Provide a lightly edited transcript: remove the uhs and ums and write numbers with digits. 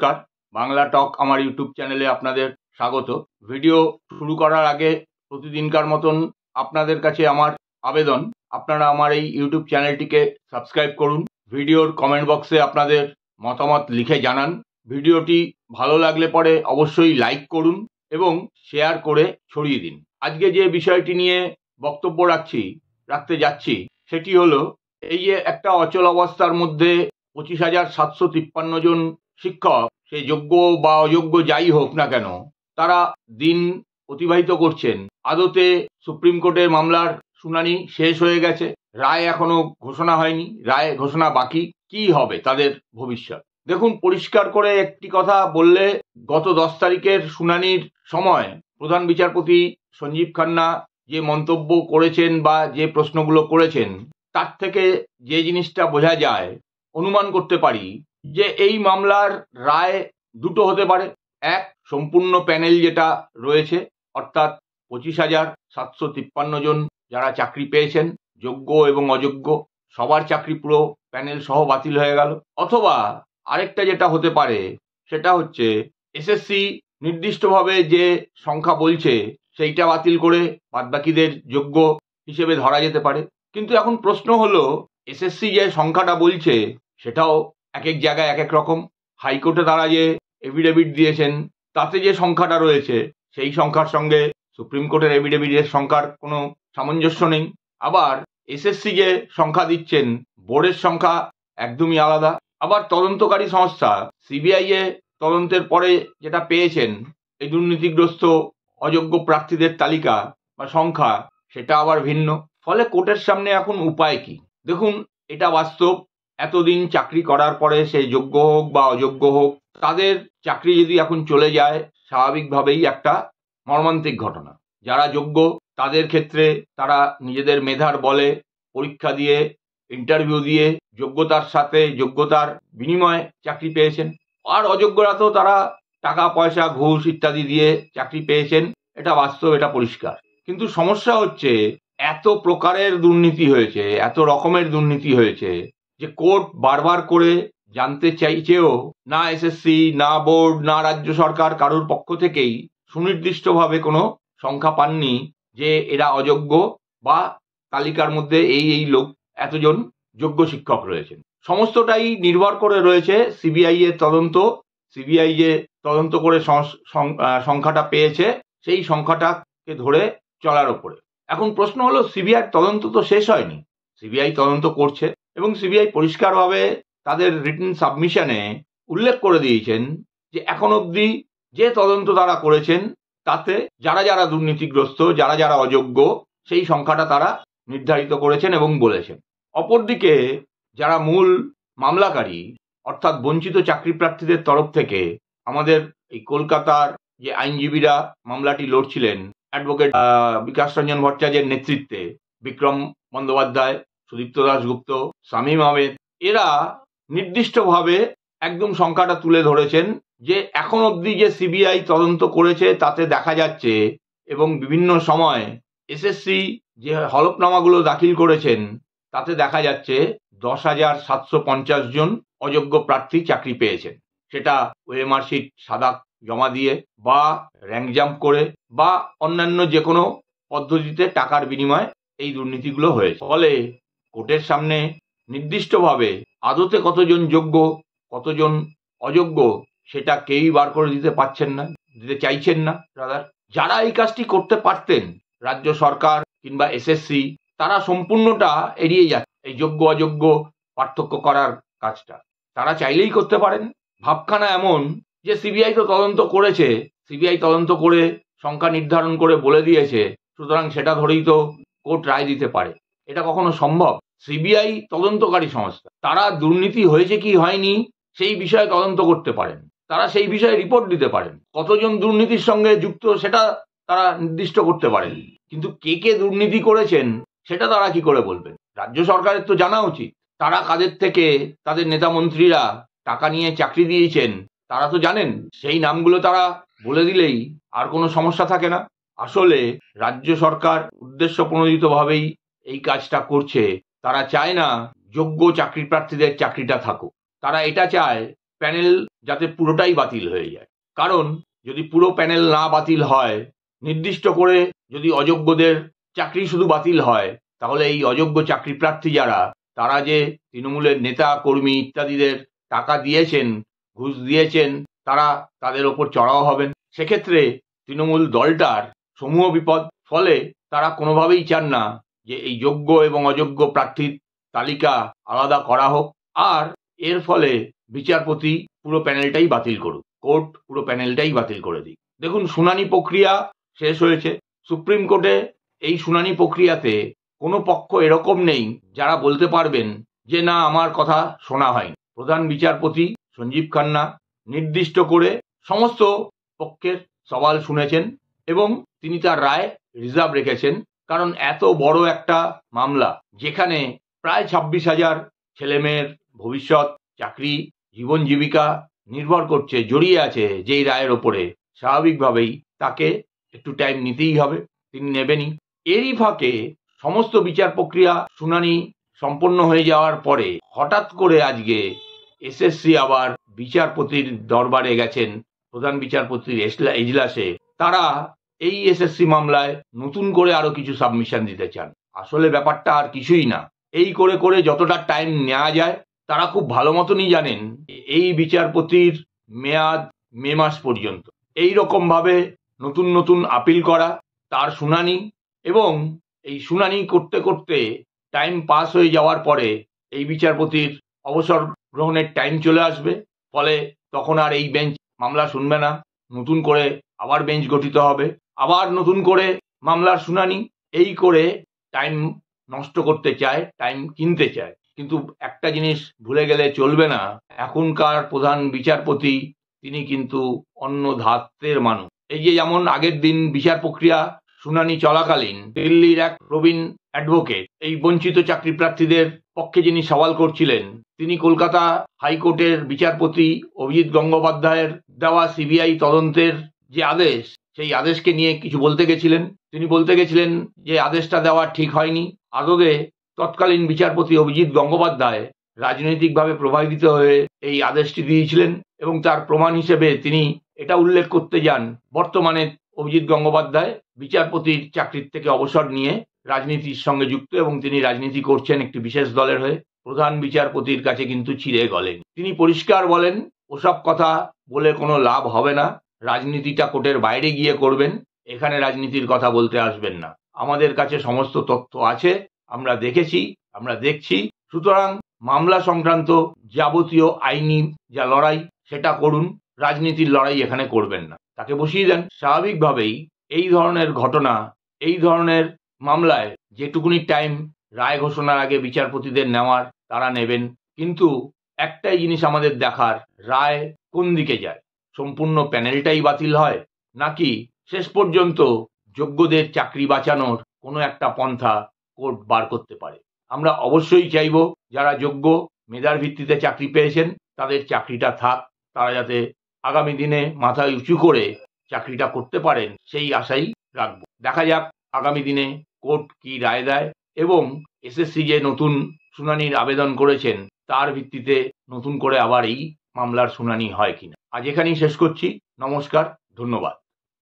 নমস্কার, বাংলা টক আমার ইউটিউব চ্যানেলে আপনাদের স্বাগত। ভিডিও শুরু করার আগে প্রতিদিনকার মতন আপনাদের কাছে আমার আবেদন, আপনারা আমার এই ইউটিউব চ্যানেলটিকে সাবস্ক্রাইব করুন। ভিডিওর কমেন্ট বক্সে আপনাদের মতামত লিখে জানান। ভিডিওটি ভালো লাগলে পরে অবশ্যই লাইক করুন এবং শেয়ার করে ছড়িয়ে দিন। আজকে যে বিষয়টি নিয়ে বক্তব্য রাখতে যাচ্ছি সেটি হলো, এই যে একটা অচল অবস্থার মধ্যে 25,753 জন শিক্ষক, সে যোগ্য বা অযোগ্য যাই হোক না কেন, তারা দিন অতিবাহিত করছেন। আদতে সুপ্রিম কোর্টের মামলার শুনানি শেষ হয়ে গেছে, রায় এখনো ঘোষণা হয়নি, রায় ঘোষণা বাকি। কি হবে তাদের ভবিষ্যৎ? দেখুন, পরিষ্কার করে একটি কথা বললে, গত 10 তারিখের শুনানির সময় প্রধান বিচারপতি সঞ্জীব খান্না যে মন্তব্য করেছেন বা যে প্রশ্নগুলো করেছেন, তার থেকে যে জিনিসটা বোঝা যায়, অনুমান করতে পারি যে এই মামলার রায় দুটো হতে পারে। এক, সম্পূর্ণ প্যানেল যেটা রয়েছে, অর্থাৎ 25,753 জন যারা চাকরি পেয়েছেন, যোগ্য এবং অযোগ্য সবার চাকরি পুরো প্যানেল সহ বাতিল হয়ে গেল। অথবা আরেকটা যেটা হতে পারে, সেটা হচ্ছে এসএসসি নির্দিষ্টভাবে যে সংখ্যা বলছে সেইটা বাতিল করে বাদবাকিদের যোগ্য হিসেবে ধরা যেতে পারে। কিন্তু এখন প্রশ্ন হলো, এসএসসি যে সংখ্যাটা বলছে সেটাও এক এক জায়গায় এক এক রকম। হাইকোর্টে তারা যে এফিডেভিট দিয়েছেন তাতে যে সংখ্যাটা রয়েছে সেই সংখ্যার সঙ্গে সুপ্রিম কোর্টের এফিডেভিটের সংখ্যার কোনো সামঞ্জস্য নেই। আবার এসএসসি যে সংখ্যা দিচ্ছেন, বোর্ডের সংখ্যা একদমই আলাদা। আবার তদন্তকারী সংস্থা সিবিআই এ তদন্তের পরে যেটা পেয়েছেন, এই দুর্নীতিগ্রস্ত অযোগ্য প্রার্থীদের তালিকা বা সংখ্যা, সেটা আবার ভিন্ন। ফলে কোর্টের সামনে এখন উপায় কি? দেখুন, এটা বাস্তব। এতদিন চাকরি করার পরে, সে যোগ্য হোক বা অযোগ্য হোক, তাদের চাকরি যদি এখন চলে যায়, স্বাভাবিকভাবেই একটা মর্মান্তিক ঘটনা। যারা যোগ্য তাদের ক্ষেত্রে তারা নিজেদের মেধার বলে পরীক্ষা দিয়ে, ইন্টারভিউ দিয়ে যোগ্যতার সাথে যোগ্যতার বিনিময়ে চাকরি পেয়েছেন। আর অযোগ্যরা তো তারা টাকা পয়সা, ঘুষ ইত্যাদি দিয়ে চাকরি পেয়েছেন। এটা বাস্তব, এটা পরিষ্কার। কিন্তু সমস্যা হচ্ছে, এত প্রকারের দুর্নীতি হয়েছে, এত রকমের দুর্নীতি হয়েছে যে কোর্ট বারবার করে জানতে চাইছেও না, এসএসসি না বোর্ড না রাজ্য সরকার কারোর পক্ষ থেকেই সুনির্দিষ্টভাবে কোনো সংখ্যা পাননি যে এরা অযোগ্য বা তালিকার মধ্যে এই লোক, এতজন যোগ্য শিক্ষক রয়েছেন। সমস্তটাই নির্ভর করে রয়েছে সিবিআই এর তদন্ত। সিবিআই যে তদন্ত করে সংখ্যাটা পেয়েছে, সেই সংখ্যাটাকে ধরে চলার উপরে। এখন প্রশ্ন হলো, সিবিআই তদন্ত তো শেষ হয়নি, সিবিআই তদন্ত করছে এবং সিবিআই পরিষ্কারভাবে তাদের রিটেন সাবমিশনে উল্লেখ করে দিয়েছেন যে এখন অবধি যে তদন্ত তারা করেছেন তাতে যারা যারা দুর্নীতিগ্রস্ত, যারা যারা অযোগ্য, সেই সংখ্যাটা তারা নির্ধারিত করেছেন এবং বলেছেন। অপরদিকে যারা মূল মামলাকারী, অর্থাৎ বঞ্চিত চাকরি প্রার্থীদের তরফ থেকে আমাদের এই কলকাতার যে আইনজীবীরা মামলাটি লড়ছিলেন, অ্যাডভোকেট বিকাশ রঞ্জন ভট্টাচার্যের নেতৃত্বে, বিক্রম বন্দ্যোপাধ্যায়, সুদীপ্ত দাশগুপ্ত, শামীম আহমেদ, এরা নির্দিষ্টভাবে একদম সংখ্যাটা তুলে ধরেছেন যে এখন অবধি যে সিবিআই তদন্ত করেছে তাতে দেখা যাচ্ছে, এবং বিভিন্ন সময় এসএসসি যে হলফনামাগুলো দাখিল করেছেন তাতে দেখা যাচ্ছে 10,750 জন অযোগ্য প্রার্থী চাকরি পেয়েছেন। সেটা ওএমআর শিট সাদা জমা দিয়ে বা র্যাঙ্ক জাম্প করে বা অন্যান্য যে কোনো পদ্ধতিতে টাকার বিনিময়ে এই দুর্নীতিগুলো হয়েছে। ফলে কোর্টের সামনে নির্দিষ্টভাবে আদতে কতজন যোগ্য কতজন অযোগ্য সেটা কেউই বার করে দিতে পারছেন না, দিতে চাইছেন না। যারা এই কাজটি করতে পারতেন, রাজ্য সরকার কিংবা এসএসসি, তারা সম্পূর্ণটা এড়িয়ে যাচ্ছে এই যোগ্য অযোগ্য পার্থক্য করার কাজটা। তারা চাইলেই করতে পারেন। ভাবখানা এমন যে সিবিআই তো তদন্ত করেছে, সিবিআই তদন্ত করে সংখ্যা নির্ধারণ করে বলে দিয়েছে, সুতরাং সেটা ধরেই তো কোর্ট রায় দিতে পারে। এটা কখনো সম্ভব? সিবিআই তদন্তকারী সংস্থা, তারা দুর্নীতি হয়েছে কি হয়নি সেই বিষয়ে তদন্ত করতে পারেন, তারা সেই বিষয়ে রিপোর্ট দিতে পারেন। কতজন দুর্নীতির সঙ্গে যুক্ত সেটা তারা নির্দিষ্ট করতে পারেন, কিন্তু কে কে দুর্নীতি করেছেন সেটা তারা কি করে বলবেন? রাজ্য সরকারের তো জানা উচিত। তারা কাদের থেকে তাদের নেতা মন্ত্রীরা টাকা নিয়ে চাকরি দিয়েছেন তারা তো জানেন। সেই নামগুলো তারা বলে দিলেই আর কোনো সমস্যা থাকে না। আসলে রাজ্য সরকার উদ্দেশ্য প্রণোদিতভাবেই এই কাজটা করছে। তারা চায় না যোগ্য চাকরি প্রার্থীদের চাকরিটা থাকুক। তারা এটা চায় প্যানেল যাতে পুরোটাই বাতিল হয়ে যায়। কারণ যদি পুরো প্যানেল না বাতিল হয়, নির্দিষ্ট করে যদি অযোগ্যদের চাকরি শুধু বাতিল হয়, তাহলে এই অযোগ্য চাকরি প্রার্থী যারা, তারা যে তৃণমূলের নেতা কর্মী ইত্যাদিদের টাকা দিয়েছেন, ঘুষ দিয়েছেন, তারা তাদের ওপর চড়াও হবেন। সেক্ষেত্রে তৃণমূল দলটার সমূহ বিপদ। ফলে তারা কোনোভাবেই চান না যে এই যোগ্য এবং অযোগ্য প্রার্থীর তালিকা আলাদা করা হোক, আর এর ফলে বিচারপতি পুরো প্যানেলটাই বাতিল করুক, কোর্ট পুরো প্যানেলটাই বাতিল করে দিক। দেখুন, শুনানি প্রক্রিয়া শেষ হয়েছে সুপ্রিম কোর্টে। এই শুনানি প্রক্রিয়াতে কোনো পক্ষ এরকম নেই যারা বলতে পারবেন যে না, আমার কথা শোনা হয়নি। প্রধান বিচারপতি সঞ্জীব খান্না নির্দিষ্ট করে সমস্ত পক্ষের সওয়াল শুনেছেন এবং তিনি তার রায় রিজার্ভ রেখেছেন। কারণ এত বড় একটা মামলা, যেখানে প্রায় 26,000 ছেলেমেয়ের ভবিষ্যৎ, চাকরি, জীবন জীবিকা নির্ভর করছে, জড়িয়ে আছে যেই রায়ের ওপরে, স্বাভাবিকভাবেই তাকে একটু টাইম নিতেই হবে, তিনি নেবেনই। এরই ফাঁকে সমস্ত বিচার প্রক্রিয়া শুনানি সম্পন্ন হয়ে যাওয়ার পরে হঠাৎ করে আজকে এসএসসি আবার বিচারপতির দরবারে গেছেন, প্রধান বিচারপতির এজলাসে। তারা এই এসএসসি মামলায় নতুন করে আরো কিছু সাবমিশন দিতে চান। আসলে ব্যাপারটা আর কিছুই না, এই করে করে যতটা টাইম নেওয়া যায়, তারা খুব ভালো মতনই জানেন এই বিচারপতির মেয়াদ মে মাস পর্যন্ত। এই রকম ভাবে নতুন নতুন আপিল করা, তার শুনানি, এবং এই শুনানি করতে করতে টাইম পাস হয়ে যাওয়ার পরে এই বিচারপতির অবসর গ্রহণের টাইম চলে আসবে। ফলে তখন আর এই বেঞ্চ মামলা শুনবে না, নতুন করে আবার বেঞ্চ গঠিত হবে, আবার নতুন করে মামলার শুনানি। এই করে টাইম নষ্ট করতে চায়, টাইম কিনতে চায়। কিন্তু একটা জিনিস ভুলে গেলে চলবে না, এখনকার প্রধান বিচারপতি তিনি কিন্তু অন্য ধাত্রের মানুষ। এই যে যেমন আগের দিন বিচার প্রক্রিয়া শুনানি চলাকালীন দিল্লির এক প্রবীণ অ্যাডভোকেট এই বঞ্চিত চাকরি প্রার্থীদের পক্ষে যিনি সওয়াল করছিলেন, তিনি কলকাতা হাইকোর্টের বিচারপতি অভিজিৎ গঙ্গোপাধ্যায়ের দেওয়া সিবিআই তদন্তের যে আদেশ, সেই আদেশকে নিয়ে কিছু বলতে গেছিলেন। তিনি বলতে গেছিলেন যে আদেশটা দেওয়া ঠিক হয়নি। আদতে তৎকালীন বিচারপতি অভিজিৎ গঙ্গোপাধ্যায় রাজনৈতিকভাবে প্রভাবিত হয়ে এই আদেশটি দিয়েছিলেন, এবং তার প্রমাণ হিসেবে তিনি এটা উল্লেখ করতে যান, বর্তমানে অভিজিৎ গঙ্গোপাধ্যায় বিচারপতির চাকরির থেকে অবসর নিয়ে রাজনীতির সঙ্গে যুক্ত, এবং তিনি রাজনীতি করছেন একটি বিশেষ দলের হয়ে। প্রধান বিচারপতির কাছে কিন্তু চিড়ে গলেন। তিনি পরিষ্কার বলেন, ওসব কথা বলে কোনো লাভ হবে না, রাজনীতিটা কোর্টের বাইরে গিয়ে করবেন, এখানে রাজনীতির কথা বলতে আসবেন না। আমাদের কাছে সমস্ত তথ্য আছে, আমরা দেখেছি, আমরা দেখছি। সুতরাং মামলা সংক্রান্ত যাবতীয় আইনি যা লড়াই, সেটা করুন, রাজনীতির লড়াই এখানে করবেন না, তাকে বসিয়ে দেন। স্বাভাবিকভাবেই এই ধরনের ঘটনা, এই ধরনের মামলায় যেটুকুনি টাইম রায় ঘোষণার আগে বিচারপতিদের নেওয়ার, তারা নেবেন। কিন্তু একটাই জিনিস আমাদের দেখার, রায় কোন দিকে যায়, সম্পূর্ণ প্যানেলটাই বাতিল হয়, নাকি শেষ পর্যন্ত যোগ্যদের চাকরি বাঁচানোর কোনো একটা পন্থা কোর্ট বার করতে পারে। আমরা অবশ্যই চাইব যারা যোগ্য, মেধার ভিত্তিতে চাকরি পেয়েছেন, তাদের চাকরিটা থাক, তারা যাতে আগামী দিনে মাথা উঁচু করে চাকরিটা করতে পারেন, সেই আশাই রাখবো। দেখা যাক আগামী দিনে কোর্ট কি রায় দেয়, এবং এসএসসি যে নতুন শুনানির আবেদন করেছেন, তার ভিত্তিতে নতুন করে আবার এই মামলার শুনানি হয় কিনা। আজ এখানেই শেষ করছি। নমস্কার, ধন্যবাদ।